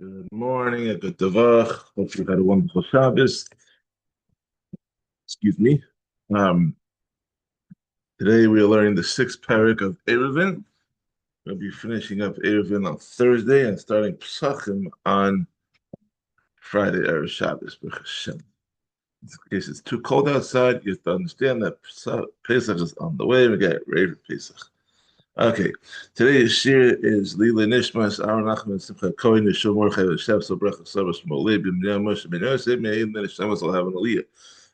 Good morning, a good davach. Hope you had a wonderful Shabbos. Excuse me. Um, Today we are learning the sixth Perek of Eiruvin. We'll be finishing up Eiruvin on Thursday and starting Psachim on Friday, Erev Shabbos. Baruch Hashem. In case it's too cold outside, you have to understand that Pesach is on the way. We get ready for Pesach. Okay, today's shiur is Lila Nishmas Aaron Nachman Simcha Kohen Yeshua Mordechai V'Shem So Bracha Sabas Molei B'Mnei Moshe Ben Yosef Me'im Then Neshamas will have an aliyah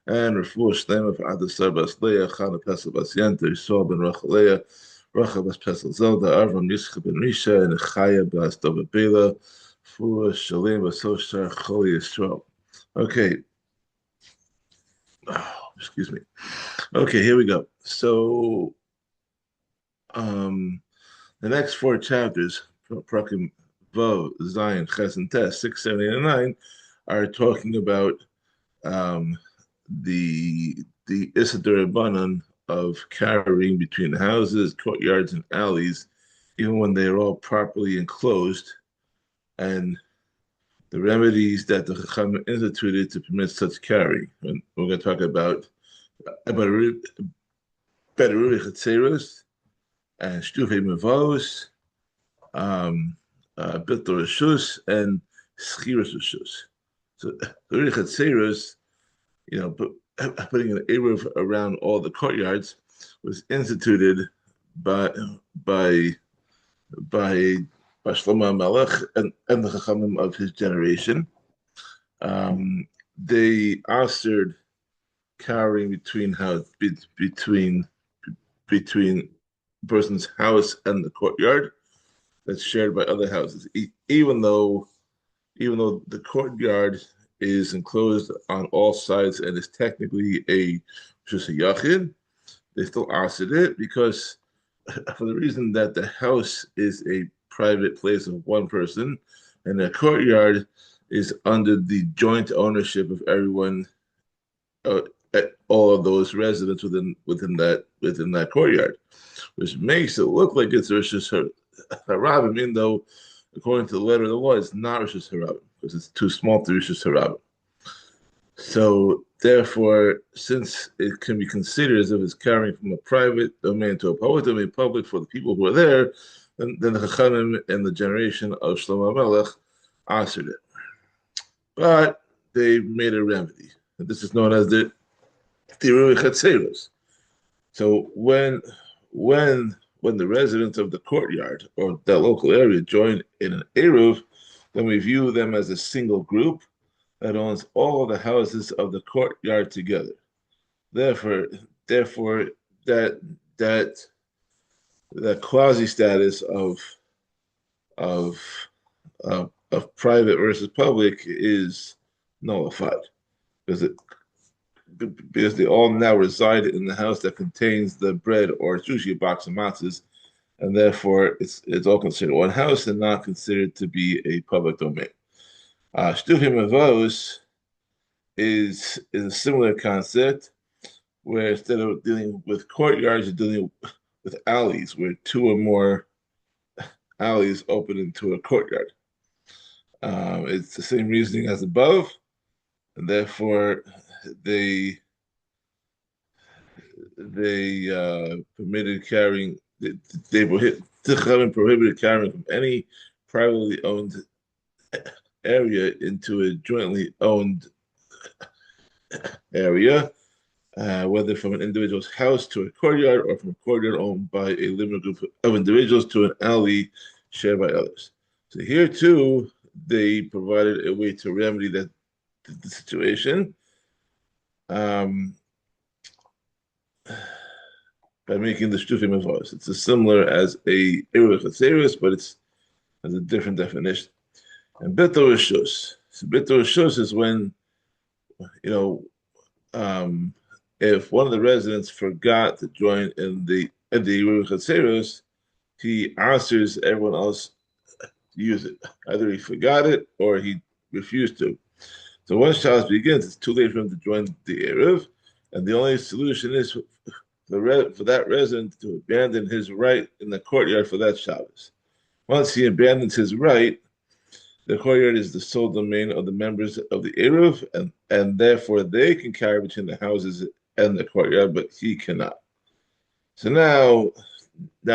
and Refuah Shlema for Ada Sarbas Leah Chana Pesach Bas Yenta Yisrael Ben Rachel Leah Rachel Bas Pesach Zelda Avram Yitzchak Ben Risha and Chaya Bas Dova Bela Refuah Shalem Bas Oshar Choli Yisrael. Okay, excuse me. Okay, here we go. So. The next four chapters, Prakim Vav, Zion, Ches, and Tes, 6, 7, 8, and 9, are talking about um, the Issachar Rabbanan of carrying between houses, courtyards, and alleys, even when they are all properly enclosed, and the remedies that the Chachamim instituted to permit such carrying. And we're going to talk about eruv and Shtufe Mavos, Bittul Rishus, and Schiras Rishus. So the Richat Seirus, putting an eruv around all the courtyards was instituted by by by Shlomo Melech and the Chachamim of his generation. They authored carrying between person's house and the courtyard that's shared by other houses. Even though the courtyard is enclosed on all sides and is technically just a yachid, they still asked it because for the reason that the house is a private place of one person and the courtyard is under the joint ownership of everyone, uh, all of those residents within that courtyard, which makes it look like it's Rishus Harabim, even though, according to the letter of the law, it's not Rishus Harabim because it's too small to Rishus Harabim. So, therefore, since it can be considered as if it's carrying from a private domain to a public domain, public for the people who are there, then the Chachamim and the generation of Shlomo Melech answered it. But they made a remedy. And this is known as the Eruv Chatzeros. So when the residents of the courtyard or that local area join in an eruv, then we view them as a single group that owns all the houses of the courtyard together. Therefore, that quasi status of private versus public is nullified because they all now reside in the house that contains the bread, or it's usually a box of matzahs, and therefore it's all considered one house and not considered to be a public domain. Shtufim Avos is a similar concept where instead of dealing with courtyards, you're dealing with alleys where two or more alleys open into a courtyard. It's the same reasoning as above, and therefore they permitted carrying. They prohibited carrying from any privately owned area into a jointly owned area, whether from an individual's house to a courtyard or from a courtyard owned by a limited group of individuals to an alley shared by others. So here too, they provided a way to remedy the situation. By making the Shtufim Avos. It's as similar as a Eruv Chatzeros, but it has a different definition. And Bittul Rishus. So Bittul Rishus is when, if one of the residents forgot to join in the Eruv Chatzeros, he answers everyone else to use it. Either he forgot it or he refused to. So once Shabbos begins, it's too late for him to join the Eruv, and the only solution is for that resident to abandon his right in the courtyard for that Shabbos. Once he abandons his right, The courtyard is the sole domain of the members of the eruv, and therefore they can carry between the houses and the courtyard, but he cannot. So now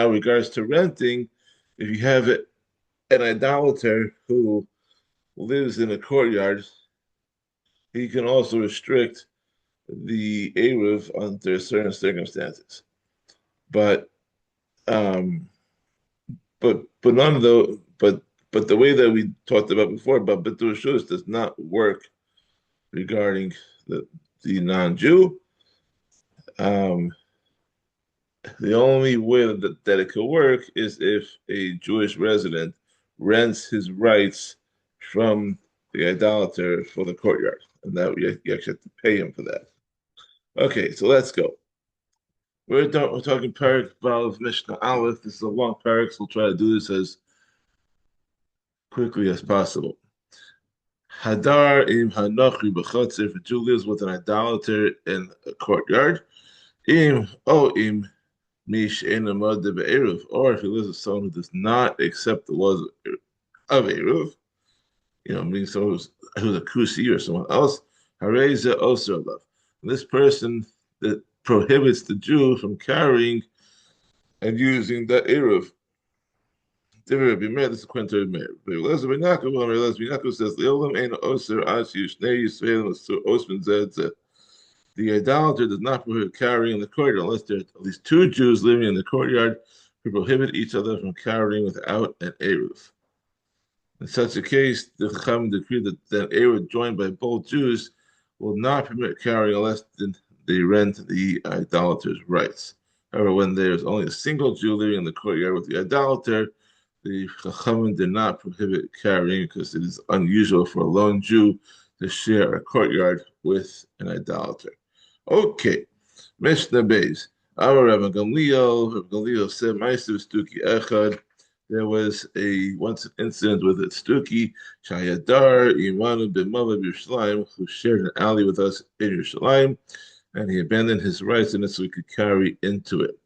regards to renting, if you have an idolater who lives in a courtyard, he can also restrict the eruv under certain circumstances. But um, but none of the but the way that we talked about before about betul shus does not work regarding the non-Jew. Um, the only way that it could work is if a Jewish resident rents his rights from the idolater for the courtyard, and that you actually have to pay him for that. Okay, so let's go. We're talking Perek Balav Mishnah Aleph. This is a long Perek, so we'll try to do this as quickly as possible. Hadar im hanochri b'chotzer, if a Jew lives with an idolater in a courtyard. Im mish enamad be'eruv, or if he lives with someone who does not accept the laws of eruv, meaning someone who's a kusi or someone else. Hareza oser love. This person that prohibits the Jew from carrying and using the eruv. This is according to Meir. Rabbi Yaakov says, "Leolam ein oser asi shnei yisraelim osman zed." The idolater does not prohibit carrying in the courtyard unless there are at least two Jews living in the courtyard who prohibit each other from carrying without an eruv. In such a case, the Chachamim decreed that an eruv joined by both Jews will not permit carrying unless they rent the idolater's rights. However, when there is only a single Jew living in the courtyard with the idolater, the Chachamim did not prohibit carrying because it is unusual for a lone Jew to share a courtyard with an idolater. Okay, Mishnah Beis. Our Rabbi Gamliel said, "Ma'aser Stuki Echad." There was once an incident with a Stuki Shayadar Imanu B'Malav Yerushalayim, who shared an alley with us in Yerushalayim, and he abandoned his rights in it so he could carry into it.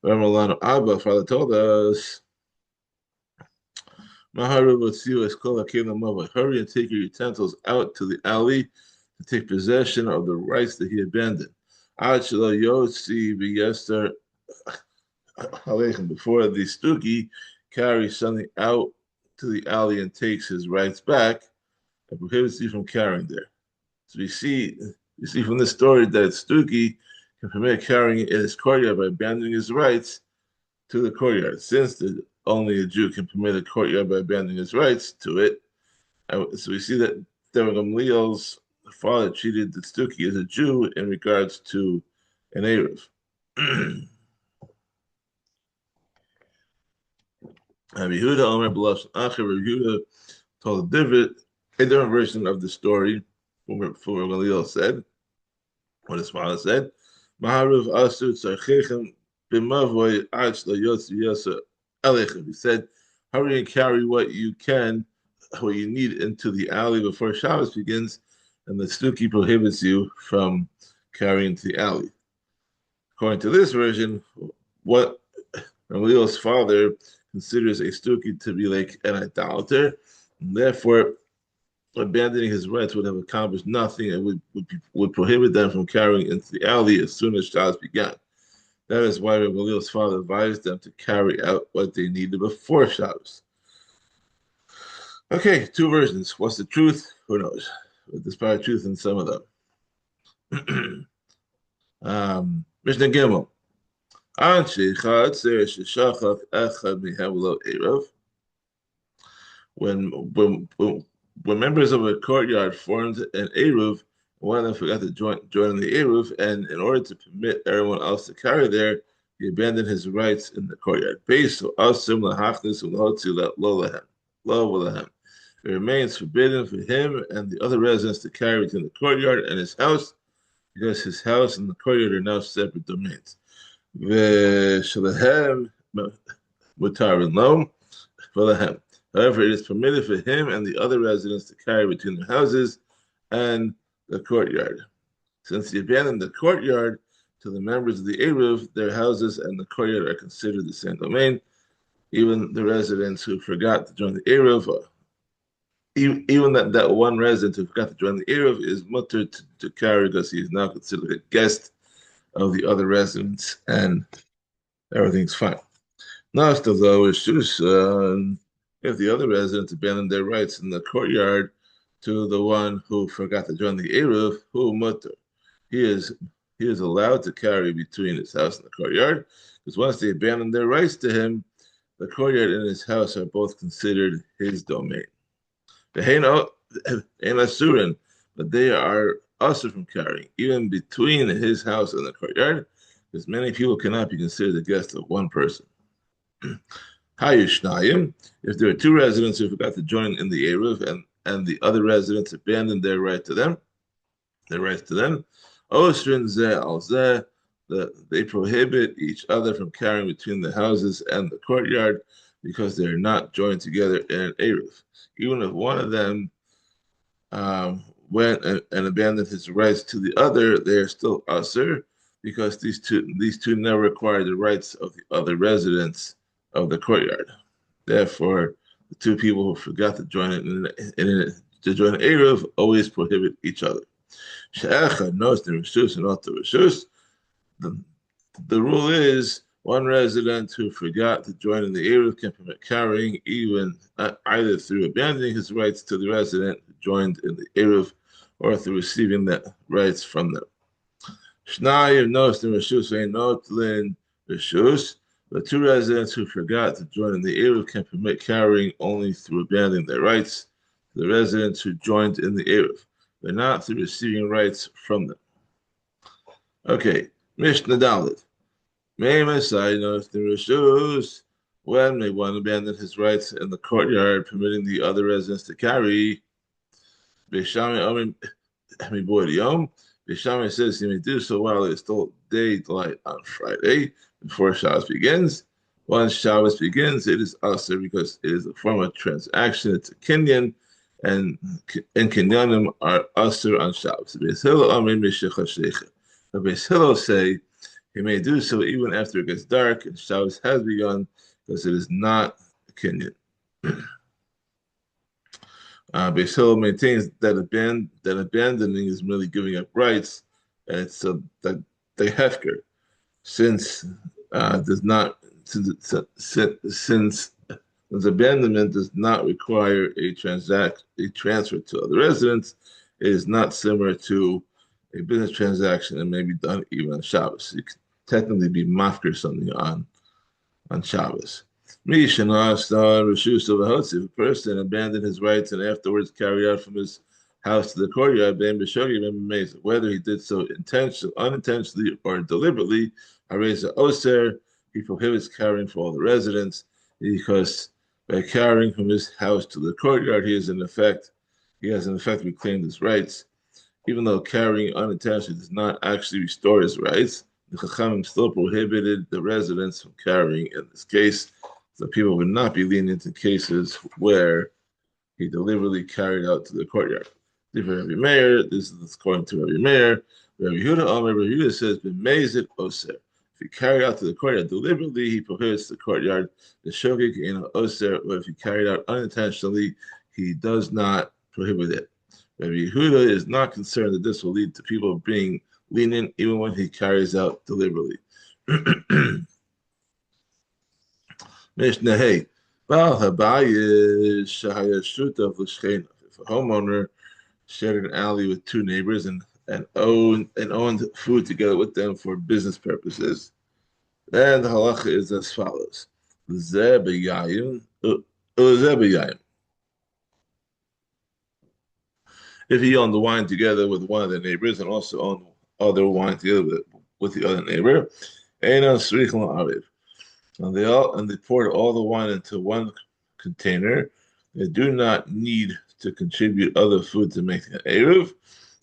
Ramalano Abba, Father told us, hurry and take your utensils out to the alley to take possession of the rights that he abandoned. Before the Stuki carries something out to the alley and takes his rights back, it prohibits you from carrying there. So you see from this story that Stuki can permit carrying in his courtyard by abandoning his rights to the courtyard. Since only a Jew can permit a courtyard by abandoning his rights to it, so we see that Gamliel's father treated the Stuki as a Jew in regards to an eruv. Rabbi Yehuda told a different version of the story from what Gamliel said, what his father said. Maharuv asu tzarchechem b'mavoy ach lo yotzi yasa elechem. He said, hurry and carry what you need into the alley before Shabbos begins, and the Stuki prohibits you from carrying into the alley. According to this version, what Gamliel's father considers a Stuki to be like an idolater, and therefore abandoning his rights would have accomplished nothing and would prohibit them from carrying into the alley as soon as Shabbos began. That is why Gamliel's father advised them to carry out what they needed before Shabbos. Okay, two versions. What's the truth? Who knows? But there's probably truth in some of them. Mishnah Gimel. When members of a courtyard formed an eruv, one of them forgot to join in the eruv, and in order to permit everyone else to carry there, he abandoned his rights in the courtyard. It remains forbidden for him and the other residents to carry between the courtyard and his house, because his house and the courtyard are now separate domains. However, it is permitted for him and the other residents to carry between the houses and the courtyard. Since he abandoned the courtyard to the members of the eruv, their houses and the courtyard are considered the same domain. Even the residents who forgot to join the eruv even that one resident who forgot to join the eruv is mutter to carry because he is now considered a guest of the other residents, and everything's fine. Now, still though, it's just if the other residents abandon their rights in the courtyard to the one who forgot to join the eruv, who mutter, he is he is allowed to carry between his house and the courtyard, because once they abandon their rights to him, the courtyard and his house are both considered his domain. The Asurin, but they are also from carrying, even between his house and the courtyard, because many people cannot be considered the guest of one person. Hayushnayim, if there are two residents who forgot to join in the eruv and the other residents abandoned their rights to them, Osrin zeh al zeh, they prohibit each other from carrying between the houses and the courtyard because they are not joined together in an eruv. Even if one of them went and abandoned his rights to the other, they are still usher because these two never acquired the rights of the other residents of the courtyard. Therefore, the two people who forgot to join to join eruv always prohibit each other. The rule is one resident who forgot to join in the eruv can permit carrying even either through abandoning his rights to the resident who joined in the eruv or through receiving the rights from them. The two residents who forgot to join in the eruv can permit carrying only through abandoning their rights to the residents who joined in the eruv, but not through receiving rights from them. Okay, Mishnah Dalet. When one abandoned his rights in the courtyard, permitting the other residents to carry, Bishami says he may do so while it is still daylight on Friday, before Shabbos begins. Once Shabbos begins, it is usher because it is a form of transaction. It's a kinyan, and kinyanim are usher on Shabbos. Beis Hillel say he may do so even after it gets dark and Shabbos has begun because it is not a kinyan. Beis Hillel maintains that abandoning is merely giving up rights, and it's that the hefker, since abandonment does not require a transfer to other residents, it is not similar to a business transaction and may be done even on Shabbos. You can technically be mafker something on Shabbos. If a person abandoned his rights and afterwards carried out from his house to the courtyard, whether he did so unintentionally, or deliberately, he prohibits carrying for all the residents, because by carrying from his house to the courtyard, he has in effect reclaimed his rights. Even though carrying unintentionally does not actually restore his rights, the Chachamim still prohibited the residents from carrying in this case, so people would not be lenient in cases where he deliberately carried out to the courtyard. This is according to Rabbi Meir. Rabbi Yehuda says, "B'meizit oser." If he carried out to the courtyard deliberately, he prohibits the courtyard. The shogeg in oser, or if he carried out unintentionally, he does not prohibit it. Rabbi Yehuda is not concerned that this will lead to people being lenient even when he carries out deliberately. Mishnah Hey, Baal Habayis Shahaya Shutav L'Shcheinav. If a homeowner shared an alley with two neighbors and owned food together with them for business purposes, then the halacha is as follows: Zeh b'yayim. If he owned the wine together with one of the neighbors and also owned other wine together with the other neighbor, and they poured all the wine into one container, they do not need to contribute other food to make an eruv.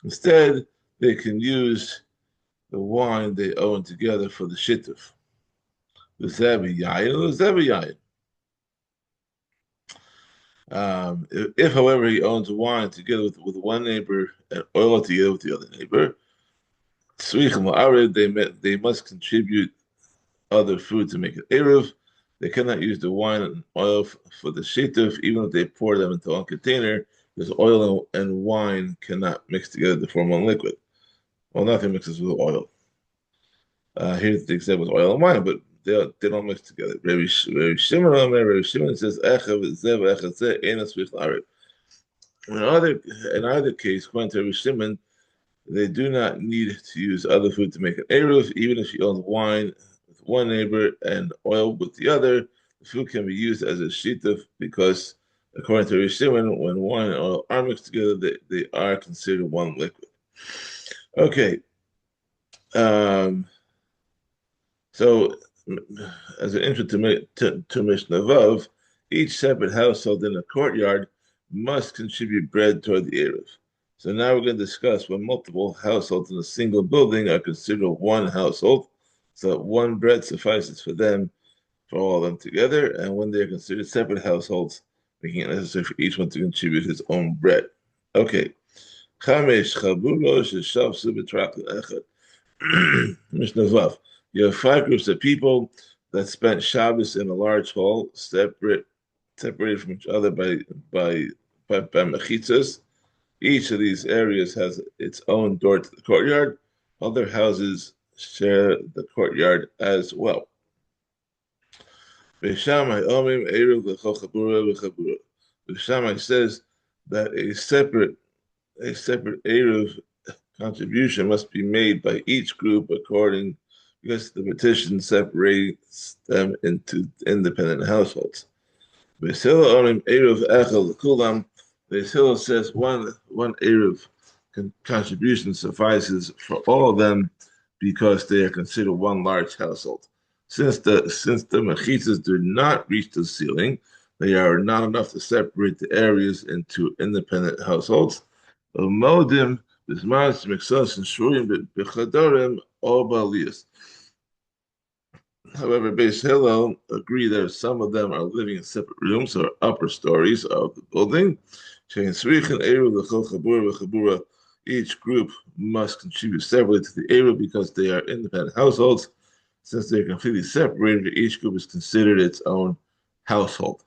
Instead, they can use the wine they own together for the shituf. The zebi yayin. If, however, he owns wine together with one neighbor and oil together with the other neighbor, they must contribute other food to make an eruv. They cannot use the wine and oil for the shituf, even if they pour them into one container, because oil and wine cannot mix together to form one liquid. Well, nothing mixes with oil. Here's the example with oil and wine, but they don't mix together. Rabbi Shimon says, "Echav zev echav zeh ena svich l'ariv." In either case, according to Rabbi Shimon, they do not need to use other food to make an eruv, even if you own wine with one neighbor and oil with the other. The food can be used as a shituf because, according to Rabbi Shimon, when wine and oil are mixed together, they are considered one liquid. Okay. So, as an intro to Mishnah Vav, each separate household in a courtyard must contribute bread toward the eruv. So now we're going to discuss when multiple households in a single building are considered one household, so that one bread suffices for them, for all of them together, and when they're considered separate households, making it necessary for each one to contribute his own bread. Okay. Chamesh chaburos sheshav subetrak echad. Mishnah Vav. You have 5 groups of people that spent Shabbos in a large hall, separated from each other by mechitzas. Each of these areas has its own door to the courtyard. Other houses share the courtyard as well. Beishamai says that a separate eruv contribution must be made by each group because the petition separates them into independent households. Beis Hillel says one eruv contribution suffices for all of them because they are considered one large household. Since the mechitzas do not reach the ceiling, they are not enough to separate the areas into independent households. Modim bismas mixas and shurim b'chadorim or balias. However, Beis Hillel agree that some of them are living in separate rooms or upper stories of the building. Each group must contribute separately to the eruv because they are independent households. Since they are completely separated, each group is considered its own household.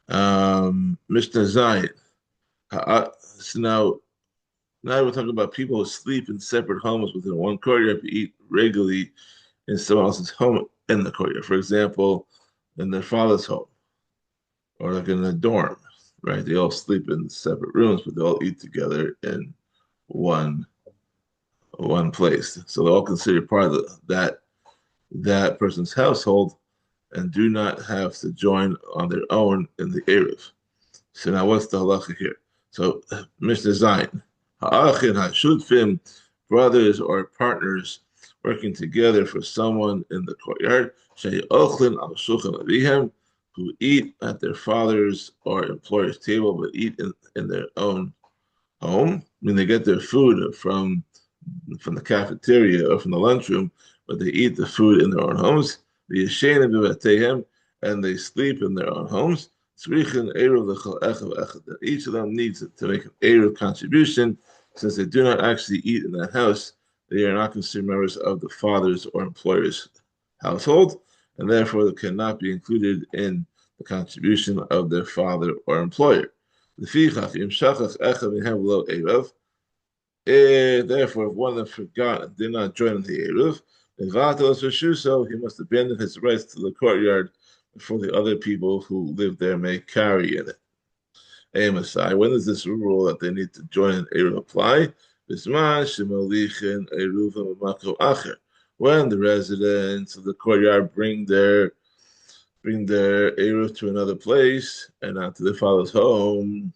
Mishnah Zayin. So now we're talking about people who sleep in separate homes within one courtyard but eat regularly in someone else's home in the courtyard. For example, in their father's home or like in a dorm, right? They all sleep in separate rooms, but they all eat together in one place. So they're all considered part of that person's household and do not have to join on their own in the eruv. So now what's the halacha here? So Mishnah Zayin. Ha'achin ha'shutfim, brothers or partners working together for someone in the courtyard, she'ochlin al shulchan avihem, who eat at their father's or employer's table, but eat in their own home. I mean, they get their food from the cafeteria or from the lunchroom, but they eat the food in their own homes. And they sleep in their own homes. Each of them needs to make an eruv contribution. Since they do not actually eat in that house, they are not considered members of the father's or employer's household, and therefore they cannot be included in the contribution of their father or employer. Therefore, if one of them forgot and did not join in the eruv, he must abandon his rights to the courtyard before the other people who live there may carry in it. Masai, when does this rule that they need to join an eruv apply? When the residents of the courtyard bring their eruv to another place and not to the father's home.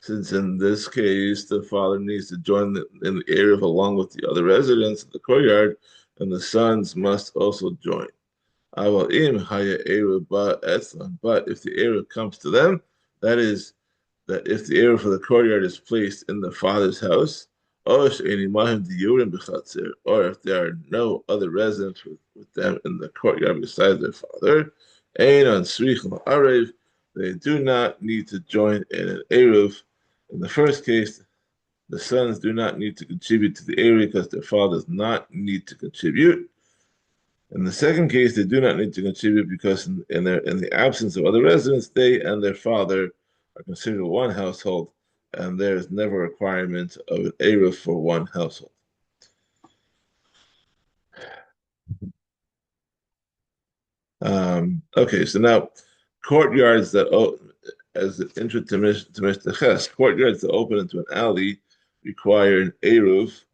Since in this case the father needs to join in the eruv along with the other residents of the courtyard, and the sons must also join. But if the eruv comes to them, that is, that if the eruv for the courtyard is placed in the father's house, or if there are no other residents with them in the courtyard besides their father, they do not need to join in an eruv. In the first case, the sons do not need to contribute to the eruv because their father does not need to contribute. In the second case, they do not need to contribute because in the absence of other residents, they and their father are considered one household, and there is never a requirement of an eruv for one household. Okay, so now courtyards that as the intro to Mr. Ches, courtyards that open into an alley require an eruv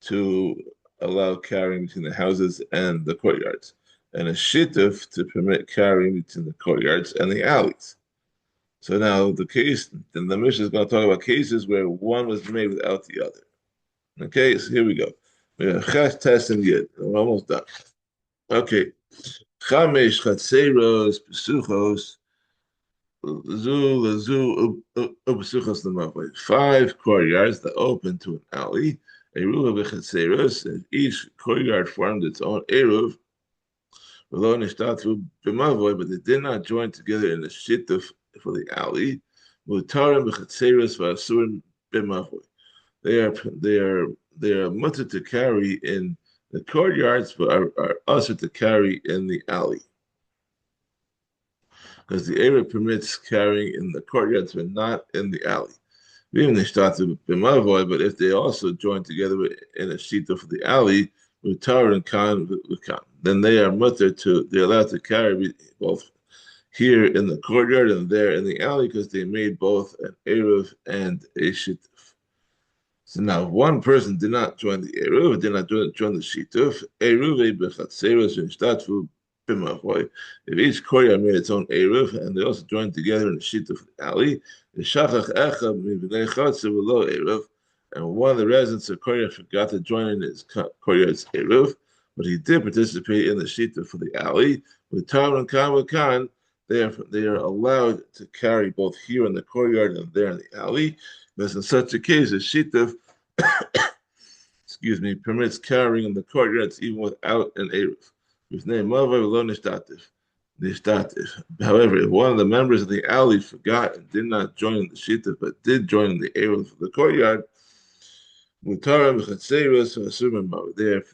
to allow carrying between the houses and the courtyards, and a shituf to permit carrying between the courtyards and the alleys. So now then the Mishnah is going to talk about cases where one was made without the other. Okay, so here we go. We have Ches, Tes, and Yid. We're almost done. Okay. Chamesh, Chatzeros, Pesuchos, Five courtyards that open to an alley. Eruv v'chatzeros, and each courtyard formed its own eruv. But they did not join together in a shittuf for the alley. Mutarim v'chatzeros v'asurim b'mavoy. They are mutter to carry in the courtyards, but are usher to carry in the alley. Because the area permits carrying in the courtyards, but not in the alley. Even they start to b'mavoy, but if they also join together in a shita for the alley, with tar and kan, then they are they're allowed to carry both here in the courtyard and there in the alley because they made both an eruv and a shituf. So now, one person did not join the eruv, did not join the shituf. Eruv bechatzeros v'nishtadfu b'mavoy. If each courtyard made its own eruv and they also joined together in the shituf of the alley, the shachach echad mivnei chatzer v'lo eruv, and one of the residents of courtyard forgot to join in his courtyard's eruv, but he did participate in the shituf for the alley. With tar and kan, they are allowed to carry both here in the courtyard and there in the alley. Because in such a case, a shituf, permits carrying in the courtyards even without an eruv. However, if one of the members of the alley forgot and did not join in the shituf but did join in the eruv of the courtyard,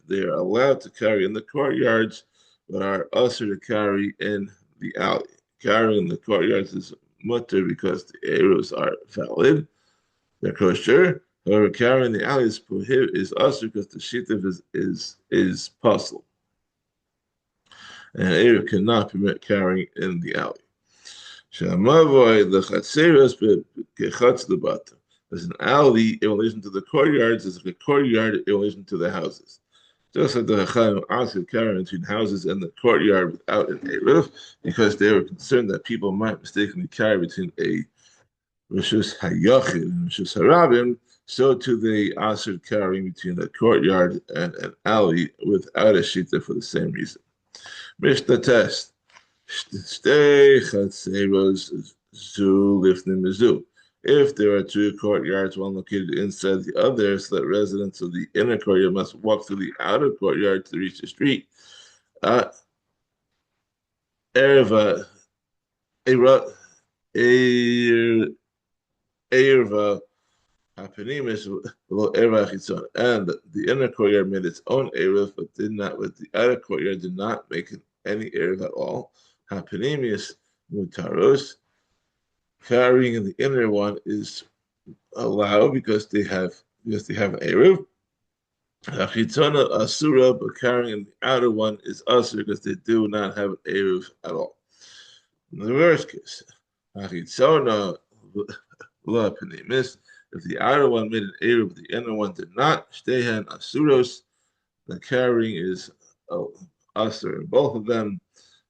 they are allowed to carry in the courtyards, but are also to carry in the alley. Carrying in the courtyards is mutter because the eruvs are valid. They're kosher. However, carrying the alley is also because the shituf is possible. And an eruv cannot permit carrying in the alley. There's an alley in relation to the courtyards, there's a courtyard in relation to the houses. Just like the Chachamim asked to carry between houses and the courtyard without an eruv, because they were concerned that people might mistakenly carry between a Rishus Hayachid and Rishus Harabim, so too they asked carrying between the courtyard and an alley without a shita for the same reason. Mishnah test. Stay chatzeros zu lifnim mizu. If there are two courtyards, one located inside the other, so that residents of the inner courtyard must walk through the outer courtyard to reach the street. Erva, Eirva, Hapenimis, and the inner courtyard made its own eruv, but the outer courtyard did not make any eruv at all. Hapenimis mutaros. Carrying in the inner one is allowed because they have an eruv. Achitzona asura, but carrying in the outer one is asur because they do not have an eruv at all. In the worst case, achitzona la penimis. If the outer one made an eruv, the inner one did not. Shtehen asuros. The carrying is asur in both of them.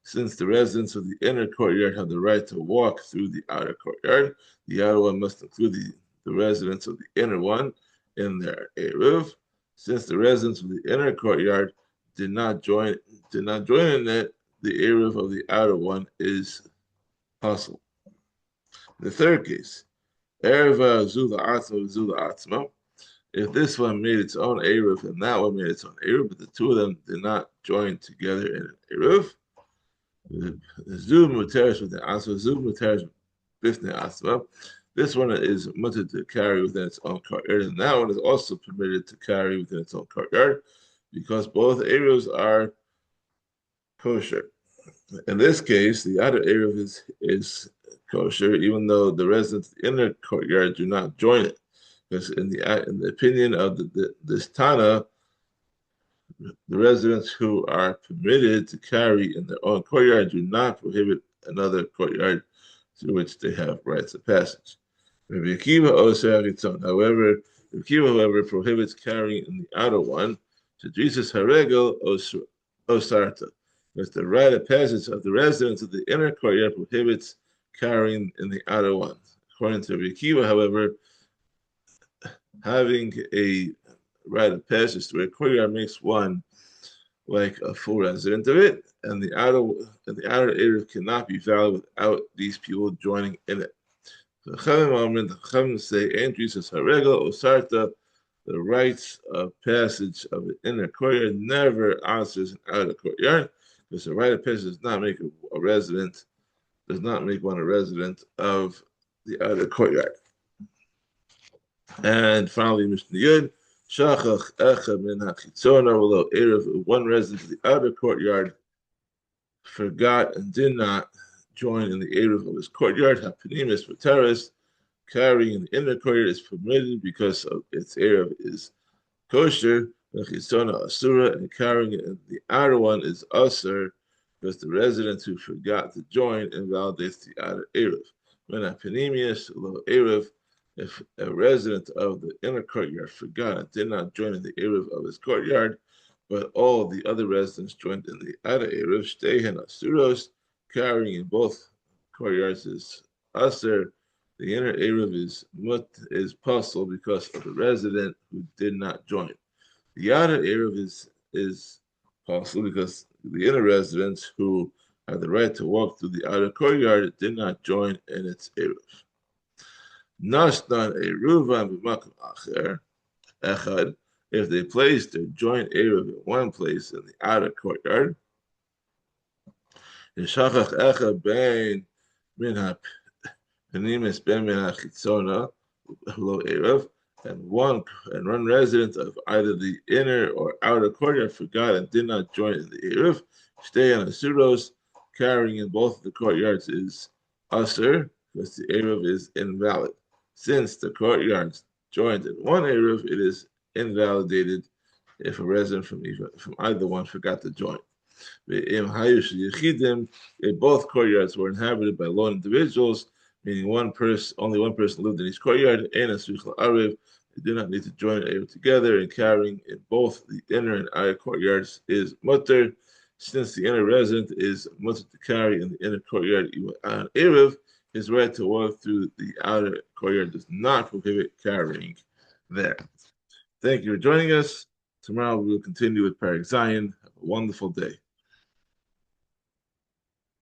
Since the residents of the inner courtyard have the right to walk through the outer courtyard, the outer one must include the residents of the inner one in their eruv. Since the residents of the inner courtyard did not join in it, the eruv of the outer one is possible. The third case, erva zula atzma. If this one made its own eruv and that one made its own eruv, but the two of them did not join together in an eruv, this one is mutter to carry within its own courtyard, and that one is also permitted to carry within its own courtyard, because both eruvs are kosher. In this case, the outer eruv is kosher, even though the residents of the inner courtyard do not join it. Because in the opinion of this Tana, the residents who are permitted to carry in their own courtyard do not prohibit another courtyard through which they have rights of passage. Rabbi Akiva oser haritzon. However, Rabbi Akiva, however, prohibits carrying in the outer one. To Jesus haregel osarta. Because the right of passage of the residents of the inner courtyard prohibits carrying in the outer one. According to Rabbi Akiva, however, having a right of passage to a courtyard makes one like a full resident of it, and the outer eruv cannot be valid without these people joining in it. The Chachamim say, "Ain't Jesus haregel osarta." The rights of passage of the inner courtyard never answers an outer courtyard, because the right of passage does not make one a resident of the outer courtyard. And finally, Mishnah Yud, Shachach Echa Min HaChitzona, although eruv, one resident of the outer courtyard, forgot and did not join in the eruv of his courtyard. Hapanimis V'teres, carrying in the inner courtyard is permitted because of its eruv is kosher. Chitzona Asura, and carrying it in the outer one is Asur, because the resident who forgot to join invalidates the outer eruv. When Hapanimis, although eruv, if a resident of the inner courtyard forgot and did not join in the eruv of his courtyard, but all the other residents joined in the outer eruv, shtehen asuros, carrying in both courtyards is aser. The inner eruv is puzzle because of the resident who did not join. The outer eruv is puzzle because the inner residents who have the right to walk through the outer courtyard did not join in its eruv. Nashdan eruvan b'makom acher echad. If they placed their joint eruv in one place in the outer courtyard, yeshachach echad bein min hapenimis ben min hachitzona lo eruv, and one resident of either the inner or outer courtyard forgot and did not join in the eruv, stay on asuros, carrying in both of the courtyards is aser, because the eruv is invalid. Since the courtyards joined in one eruv, it is invalidated if a resident from either one forgot to join. If both courtyards were inhabited by lone individuals, meaning only one person lived in each courtyard, they do not need to join eruv together, and carrying in both the inner and outer courtyards is mutter. Since the inner resident is mutter to carry in the inner courtyard on eruv, his right to walk through the outer courtyard does not prohibit carrying there. Thank you for joining us. Tomorrow we will continue with Perek Zion. Have a wonderful day.